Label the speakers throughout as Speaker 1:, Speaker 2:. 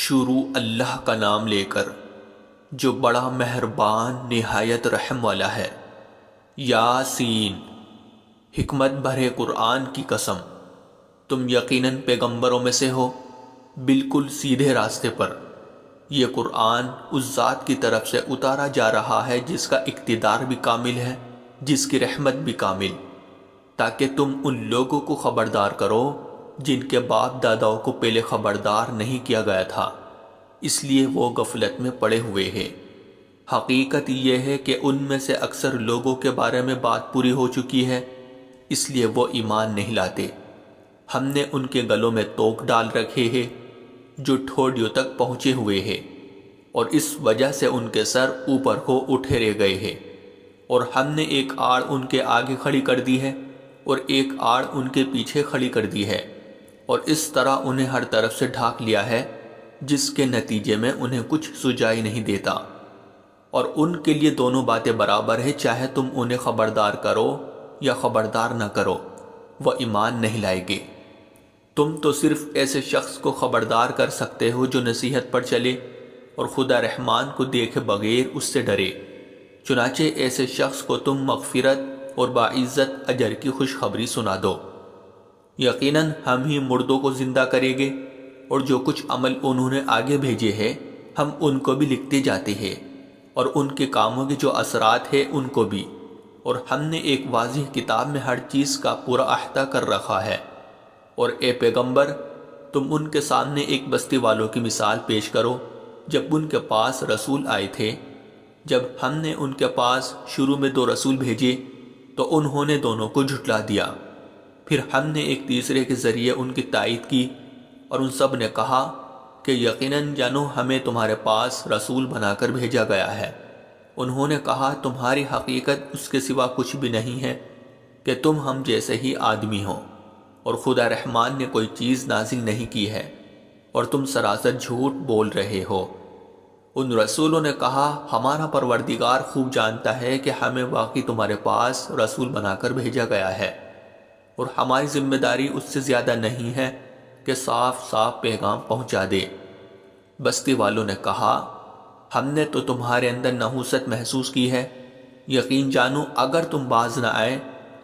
Speaker 1: شروع اللہ کا نام لے کر جو بڑا مہربان نہایت رحم والا ہے۔ یاسین، حکمت بھرے قرآن کی قسم، تم یقیناً پیغمبروں میں سے ہو، بالکل سیدھے راستے پر۔ یہ قرآن اس ذات کی طرف سے اتارا جا رہا ہے جس کا اقتدار بھی کامل ہے، جس کی رحمت بھی کامل، تاکہ تم ان لوگوں کو خبردار کرو جن کے باپ داداؤں کو پہلے خبردار نہیں کیا گیا تھا، اس لیے وہ غفلت میں پڑے ہوئے ہیں۔ حقیقت یہ ہے کہ ان میں سے اکثر لوگوں کے بارے میں بات پوری ہو چکی ہے، اس لیے وہ ایمان نہیں لاتے۔ ہم نے ان کے گلوں میں توق ڈال رکھے ہیں جو ٹھوڑیوں تک پہنچے ہوئے ہیں، اور اس وجہ سے ان کے سر اوپر کو اٹھے رہ گئے ہیں، اور ہم نے ایک آڑ ان کے آگے کھڑی کر دی ہے اور ایک آڑ ان کے پیچھے کھڑی کر دی ہے، اور اس طرح انہیں ہر طرف سے ڈھانک لیا ہے، جس کے نتیجے میں انہیں کچھ سجائی نہیں دیتا۔ اور ان کے لیے دونوں باتیں برابر ہیں، چاہے تم انہیں خبردار کرو یا خبردار نہ کرو، وہ ایمان نہیں لائیں گے۔ تم تو صرف ایسے شخص کو خبردار کر سکتے ہو جو نصیحت پر چلے اور خدا رحمان کو دیکھے بغیر اس سے ڈرے۔ چنانچہ ایسے شخص کو تم مغفرت اور باعزت اجر کی خوشخبری سنا دو۔ یقیناً ہم ہی مردوں کو زندہ کریں گے، اور جو کچھ عمل انہوں نے آگے بھیجے ہیں ہم ان کو بھی لکھتے جاتے ہیں، اور ان کے کاموں کے جو اثرات ہیں ان کو بھی، اور ہم نے ایک واضح کتاب میں ہر چیز کا پورا احاطہ کر رکھا ہے۔ اور اے پیغمبر، تم ان کے سامنے ایک بستی والوں کی مثال پیش کرو جب ان کے پاس رسول آئے تھے۔ جب ہم نے ان کے پاس شروع میں 2 رسول بھیجے تو انہوں نے دونوں کو جھٹلا دیا، پھر ہم نے ایک تیسرے کے ذریعے ان کی تائید کی، اور ان سب نے کہا کہ یقیناً جانو ہمیں تمہارے پاس رسول بنا کر بھیجا گیا ہے۔ انہوں نے کہا تمہاری حقیقت اس کے سوا کچھ بھی نہیں ہے کہ تم ہم جیسے ہی آدمی ہو، اور خدا رحمان نے کوئی چیز نازل نہیں کی ہے، اور تم سراسر جھوٹ بول رہے ہو۔ ان رسولوں نے کہا ہمارا پروردگار خوب جانتا ہے کہ ہمیں واقعی تمہارے پاس رسول بنا کر بھیجا گیا ہے، اور ہماری ذمہ داری اس سے زیادہ نہیں ہے کہ صاف صاف پیغام پہنچا دے۔ بستی والوں نے کہا ہم نے تو تمہارے اندر نحوست محسوس کی ہے، یقین جانو اگر تم باز نہ آئے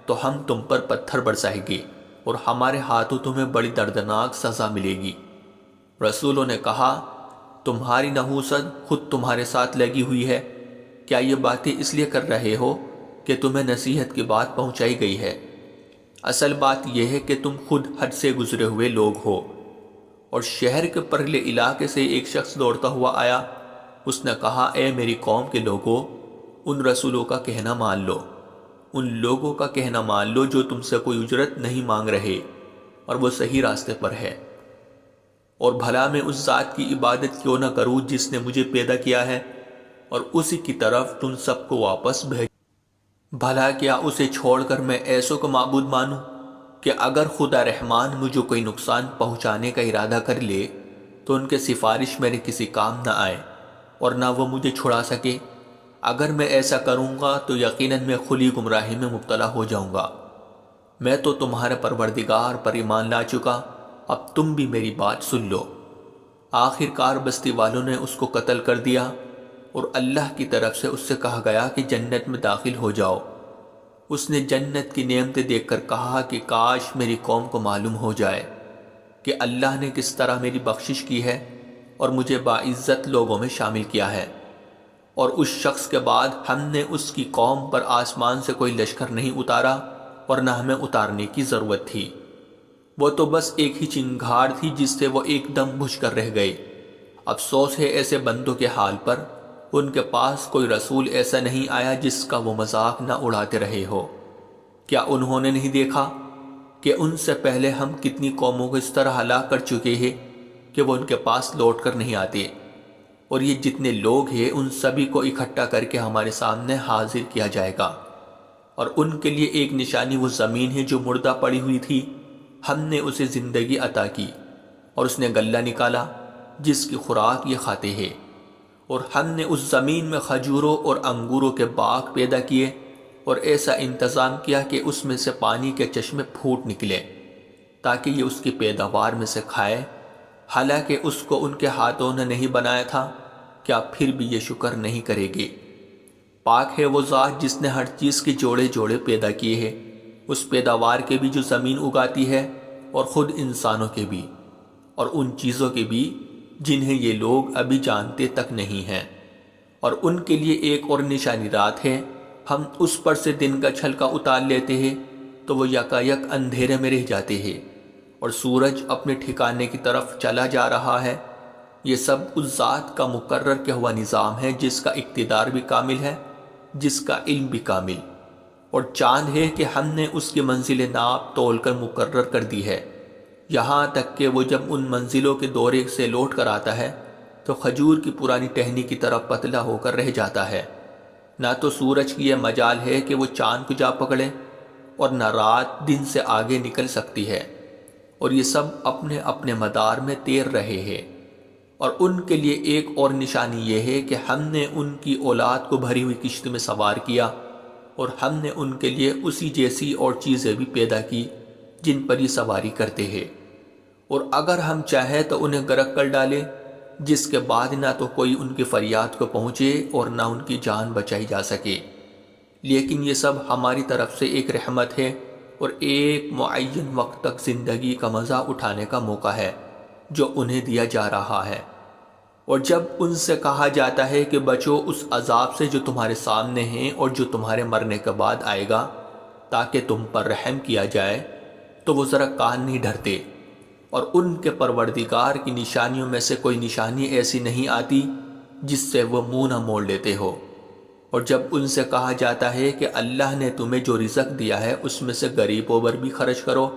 Speaker 1: تو ہم تم پر پتھر برسائیں گے، اور ہمارے ہاتھوں تمہیں بڑی دردناک سزا ملے گی۔ رسولوں نے کہا تمہاری نحوست خود تمہارے ساتھ لگی ہوئی ہے، کیا یہ باتیں اس لیے کر رہے ہو کہ تمہیں نصیحت کی بات پہنچائی گئی ہے؟ اصل بات یہ ہے کہ تم خود حد سے گزرے ہوئے لوگ ہو۔ اور شہر کے پرلے علاقے سے ایک شخص دوڑتا ہوا آیا، اس نے کہا اے میری قوم کے لوگوں، ان رسولوں کا کہنا مان لو، ان لوگوں کا کہنا مان لو جو تم سے کوئی اجرت نہیں مانگ رہے اور وہ صحیح راستے پر ہے، اور بھلا میں اس ذات کی عبادت کیوں نہ کروں جس نے مجھے پیدا کیا ہے اور اسی کی طرف تم سب کو واپس بھیج۔ بھلا کیا اسے چھوڑ کر میں ایسوں کو معبود مانوں کہ اگر خدا رحمان مجھے کوئی نقصان پہنچانے کا ارادہ کر لے تو ان کے سفارش میرے کسی کام نہ آئے اور نہ وہ مجھے چھڑا سکے؟ اگر میں ایسا کروں گا تو یقیناً میں کھلی گمراہی میں مبتلا ہو جاؤں گا۔ میں تو تمہارے پروردگار پر ایمان لا چکا، اب تم بھی میری بات سن لو۔ آخر کار بستی والوں نے اس کو قتل کر دیا، اور اللہ کی طرف سے اس سے کہا گیا کہ جنت میں داخل ہو جاؤ۔ اس نے جنت کی نعمتیں دیکھ کر کہا کہ کاش میری قوم کو معلوم ہو جائے کہ اللہ نے کس طرح میری بخشش کی ہے اور مجھے باعزت لوگوں میں شامل کیا ہے۔ اور اس شخص کے بعد ہم نے اس کی قوم پر آسمان سے کوئی لشکر نہیں اتارا، اور نہ ہمیں اتارنے کی ضرورت تھی۔ وہ تو بس ایک ہی چنگھاڑ تھی جس سے وہ ایک دم بجھ کر رہ گئی۔ افسوس ہے ایسے بندوں کے حال پر، ان کے پاس کوئی رسول ایسا نہیں آیا جس کا وہ مذاق نہ اڑاتے رہے ہو۔ کیا انہوں نے نہیں دیکھا کہ ان سے پہلے ہم کتنی قوموں کو اس طرح ہلاک کر چکے ہیں کہ وہ ان کے پاس لوٹ کر نہیں آتے؟ اور یہ جتنے لوگ ہیں ان سبھی کو اکٹھا کر کے ہمارے سامنے حاضر کیا جائے گا، اور ان کے لیے ایک نشانی وہ زمین ہے جو مردہ پڑی ہوئی تھی، ہم نے اسے زندگی عطا کی، اور اس نے غلہ نکالا جس کی خوراک یہ کھاتے ہیں، اور ہم نے اس زمین میں کھجوروں اور انگوروں کے باغ پیدا کیے، اور ایسا انتظام کیا کہ اس میں سے پانی کے چشمے پھوٹ نکلے تاکہ یہ اس کی پیداوار میں سے کھائے۔ حالانکہ اس کو ان کے ہاتھوں نے نہیں بنایا تھا، کیا پھر بھی یہ شکر نہیں کرے گے؟ پاک ہے وہ ذات جس نے ہر چیز کے جوڑے جوڑے پیدا کیے ہیں، اس پیداوار کے بھی جو زمین اگاتی ہے اور خود انسانوں کے بھی، اور ان چیزوں کے بھی جنہیں یہ لوگ ابھی جانتے تک نہیں ہیں۔ اور ان کے لیے ایک اور نشانی رات ہے، ہم اس پر سے دن کا چھلکا اتار لیتے ہیں تو وہ یکایک اندھیرے میں رہ جاتے ہیں، اور سورج اپنے ٹھکانے کی طرف چلا جا رہا ہے۔ یہ سب اس ذات کا مقرر کیا ہوا نظام ہے جس کا اقتدار بھی کامل ہے، جس کا علم بھی کامل، اور چاند ہے کہ ہم نے اس کی منزل ناپ تول کر مقرر کر دی ہے، یہاں تک کہ وہ جب ان منزلوں کے دورے سے لوٹ کر آتا ہے تو کھجور کی پرانی ٹہنی کی طرح پتلا ہو کر رہ جاتا ہے۔ نہ تو سورج کی یہ مجال ہے کہ وہ چاند کو جا پکڑے، اور نہ رات دن سے آگے نکل سکتی ہے، اور یہ سب اپنے اپنے مدار میں تیر رہے ہیں۔ اور ان کے لیے ایک اور نشانی یہ ہے کہ ہم نے ان کی اولاد کو بھری ہوئی کشتی میں سوار کیا، اور ہم نے ان کے لیے اسی جیسی اور چیزیں بھی پیدا کی جن پر یہ سواری کرتے ہیں، اور اگر ہم چاہیں تو انہیں غرق کر ڈالیں، جس کے بعد نہ تو کوئی ان کی فریاد کو پہنچے اور نہ ان کی جان بچائی جا سکے۔ لیکن یہ سب ہماری طرف سے ایک رحمت ہے اور ایک معین وقت تک زندگی کا مزہ اٹھانے کا موقع ہے جو انہیں دیا جا رہا ہے۔ اور جب ان سے کہا جاتا ہے کہ بچو اس عذاب سے جو تمہارے سامنے ہیں اور جو تمہارے مرنے کے بعد آئے گا تاکہ تم پر رحم کیا جائے، تو وہ ذرا کان نہیں دھرتے، اور ان کے پروردگار کی نشانیوں میں سے کوئی نشانی ایسی نہیں آتی جس سے وہ منہ نہ موڑ لیتے ہو۔ اور جب ان سے کہا جاتا ہے کہ اللہ نے تمہیں جو رزق دیا ہے اس میں سے غریبوں پر بھی خرچ کرو،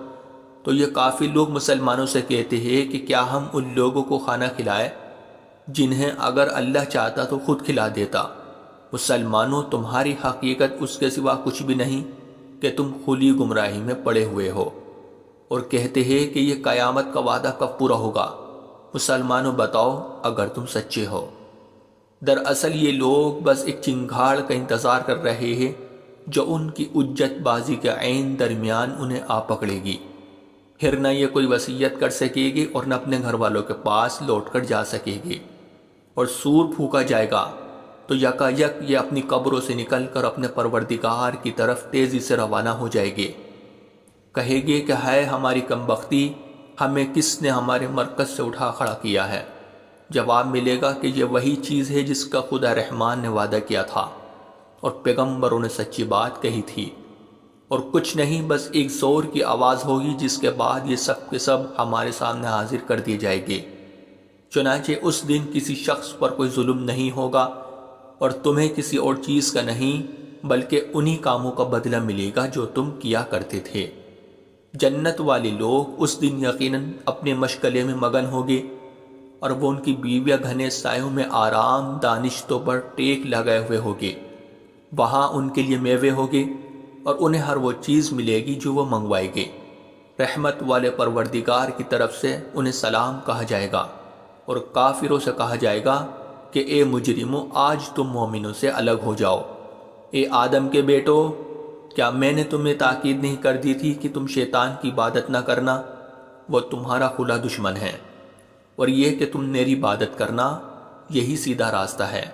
Speaker 1: تو یہ کافی لوگ مسلمانوں سے کہتے ہیں کہ کیا ہم ان لوگوں کو کھانا کھلائے جنہیں اگر اللہ چاہتا تو خود کھلا دیتا۔ مسلمانوں، تمہاری حقیقت اس کے سوا کچھ بھی نہیں کہ تم کھلی گمراہی میں پڑے ہوئے ہو۔ اور کہتے ہیں کہ یہ قیامت کا وعدہ کب پورا ہوگا؟ مسلمانوں بتاؤ اگر تم سچے ہو۔ دراصل یہ لوگ بس ایک چنگھاڑ کا انتظار کر رہے ہیں جو ان کی اجت بازی کے عین درمیان انہیں آ پکڑے گی، پھر نہ یہ کوئی وصیت کر سکے گی اور نہ اپنے گھر والوں کے پاس لوٹ کر جا سکے گی۔ اور سور پھونکا جائے گا تو یکایک یہ اپنی قبروں سے نکل کر اپنے پروردگار کی طرف تیزی سے روانہ ہو جائے گے۔ کہے گے کہ ہے ہماری کمبختی، ہمیں کس نے ہمارے مرکز سے اٹھا کھڑا کیا ہے؟ جواب ملے گا کہ یہ وہی چیز ہے جس کا خدا رحمان نے وعدہ کیا تھا اور پیغمبروں نے سچی بات کہی تھی، اور کچھ نہیں، بس ایک زور کی آواز ہوگی جس کے بعد یہ سب کے سب ہمارے سامنے حاضر کر دیے جائیں گے۔ چنانچہ اس دن کسی شخص پر کوئی ظلم نہیں ہوگا اور تمہیں کسی اور چیز کا نہیں بلکہ انہی کاموں کا بدلہ ملے گا جو تم کیا کرتے تھے۔ جنت والے لوگ اس دن یقیناً اپنے مشغلے میں مگن ہوگے، اور وہ ان کی بیویاں گھنے سایوں میں آرام دانشتوں پر ٹیک لگائے ہوئے ہوگے۔ وہاں ان کے لیے میوے ہوگے اور انہیں ہر وہ چیز ملے گی جو وہ منگوائے گے۔ رحمت والے پروردگار کی طرف سے انہیں سلام کہا جائے گا، اور کافروں سے کہا جائے گا کہ اے مجرموں، آج تم مومنوں سے الگ ہو جاؤ۔ اے آدم کے بیٹو، کیا میں نے تمہیں تاکید نہیں کر دی تھی کہ تم شیطان کی عبادت نہ کرنا؟ وہ تمہارا کھلا دشمن ہے، اور یہ کہ تم میری عبادت کرنا، یہی سیدھا راستہ ہے۔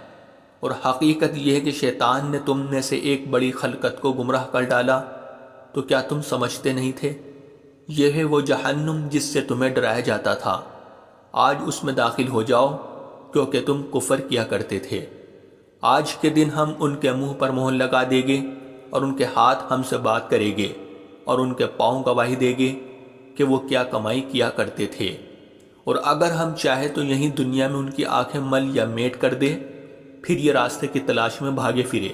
Speaker 1: اور حقیقت یہ ہے کہ شیطان نے تم میں سے ایک بڑی خلقت کو گمراہ کر ڈالا، تو کیا تم سمجھتے نہیں تھے؟ یہ ہے وہ جہنم جس سے تمہیں ڈرایا جاتا تھا، آج اس میں داخل ہو جاؤ کیونکہ تم کفر کیا کرتے تھے۔ آج کے دن ہم ان کے منہ پر مہر لگا دیں گے، اور ان کے ہاتھ ہم سے بات کریں گے، اور ان کے پاؤں گواہی دیں گے کہ وہ کیا کمائی کیا کرتے تھے۔ اور اگر ہم چاہیں تو یہیں دنیا میں ان کی آنکھیں مل یا میٹ کر دے، پھر یہ راستے کی تلاش میں بھاگے پھرے،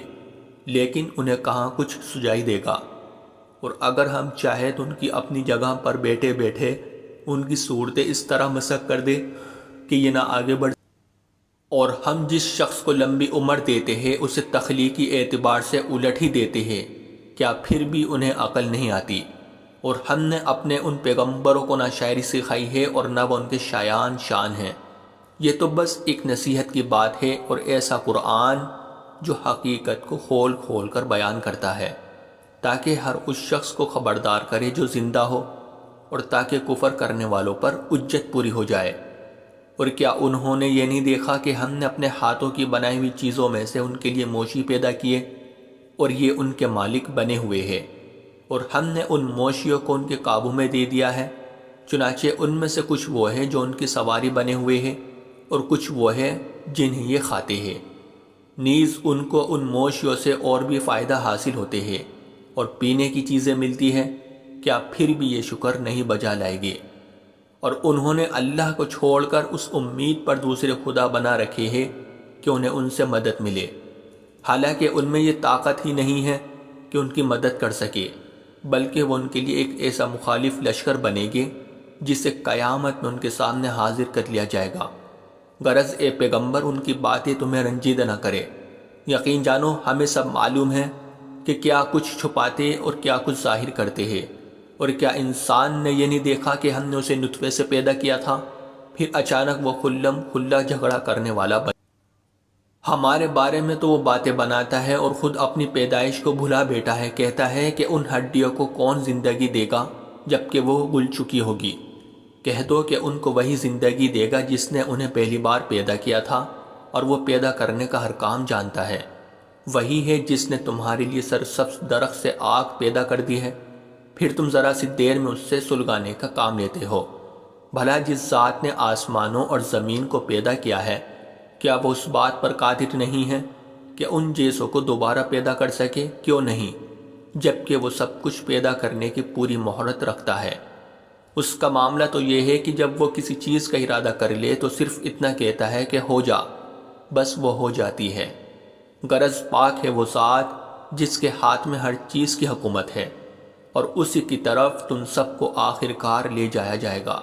Speaker 1: لیکن انہیں کہاں کچھ سجائی دے گا۔ اور اگر ہم چاہیں تو ان کی اپنی جگہ پر بیٹھے بیٹھے ان کی صورتیں اس طرح مسخ کر دے کہ یہ نہ آگے بڑھ۔ اور ہم جس شخص کو لمبی عمر دیتے ہیں اسے تخلیقی اعتبار سے الٹ ہی دیتے ہیں، کیا پھر بھی انہیں عقل نہیں آتی؟ اور ہم نے اپنے ان پیغمبروں کو نہ شاعری سکھائی ہے اور نہ وہ ان کے شایان شان ہیں۔ یہ تو بس ایک نصیحت کی بات ہے، اور ایسا قرآن جو حقیقت کو کھول کھول کر بیان کرتا ہے تاکہ ہر اس شخص کو خبردار کرے جو زندہ ہو، اور تاکہ کفر کرنے والوں پر حجت پوری ہو جائے۔ اور کیا انہوں نے یہ نہیں دیکھا کہ ہم نے اپنے ہاتھوں کی بنائی ہوئی چیزوں میں سے ان کے لیے موشی پیدا کیے اور یہ ان کے مالک بنے ہوئے ہیں، اور ہم نے ان موشیوں کو ان کے قابو میں دے دیا ہے؟ چنانچہ ان میں سے کچھ وہ ہیں جو ان کی سواری بنے ہوئے ہیں، اور کچھ وہ ہیں جنہیں یہ کھاتے ہیں۔ نیز ان کو ان موشیوں سے اور بھی فائدہ حاصل ہوتے ہیں اور پینے کی چیزیں ملتی ہیں، کیا پھر بھی یہ شکر نہیں بجا لائے گے؟ اور انہوں نے اللہ کو چھوڑ کر اس امید پر دوسرے خدا بنا رکھے ہیں کہ انہیں ان سے مدد ملے، حالانکہ ان میں یہ طاقت ہی نہیں ہے کہ ان کی مدد کر سکے، بلکہ وہ ان کے لیے ایک ایسا مخالف لشکر بنے گے جسے قیامت میں ان کے سامنے حاضر کر لیا جائے گا۔ غرض اے پیغمبر ان کی باتیں تمہیں رنجیدہ نہ کرے، یقین جانو ہمیں سب معلوم ہے کہ کیا کچھ چھپاتے اور کیا کچھ ظاہر کرتے ہیں۔ اور کیا انسان نے یہ نہیں دیکھا کہ ہم نے اسے نطفے سے پیدا کیا تھا، پھر اچانک وہ خلم کھلا جھگڑا کرنے والا بن ہمارے بارے میں تو وہ باتیں بناتا ہے اور خود اپنی پیدائش کو بھلا بیٹھا ہے، کہتا ہے کہ ان ہڈیوں کو کون زندگی دے گا جبکہ وہ گل چکی ہوگی؟ کہہ دو کہ ان کو وہی زندگی دے گا جس نے انہیں پہلی بار پیدا کیا تھا، اور وہ پیدا کرنے کا ہر کام جانتا ہے۔ وہی ہے جس نے تمہارے لیے سرسبز درخت سے آگ پیدا کر دی ہے، پھر تم ذرا سی دیر میں اس سے سلگانے کا کام لیتے ہو۔ بھلا جس ذات نے آسمانوں اور زمین کو پیدا کیا ہے، کیا وہ اس بات پر قادر نہیں ہے کہ ان جیسوں کو دوبارہ پیدا کر سکے؟ کیوں نہیں، جبکہ وہ سب کچھ پیدا کرنے کی پوری مہارت رکھتا ہے۔ اس کا معاملہ تو یہ ہے کہ جب وہ کسی چیز کا ارادہ کر لے تو صرف اتنا کہتا ہے کہ ہو جا، بس وہ ہو جاتی ہے۔ غرض پاک ہے وہ ذات جس کے ہاتھ میں ہر چیز کی حکومت ہے، اور اسی کی طرف تم سب کو آخر کار لے جایا جائے گا۔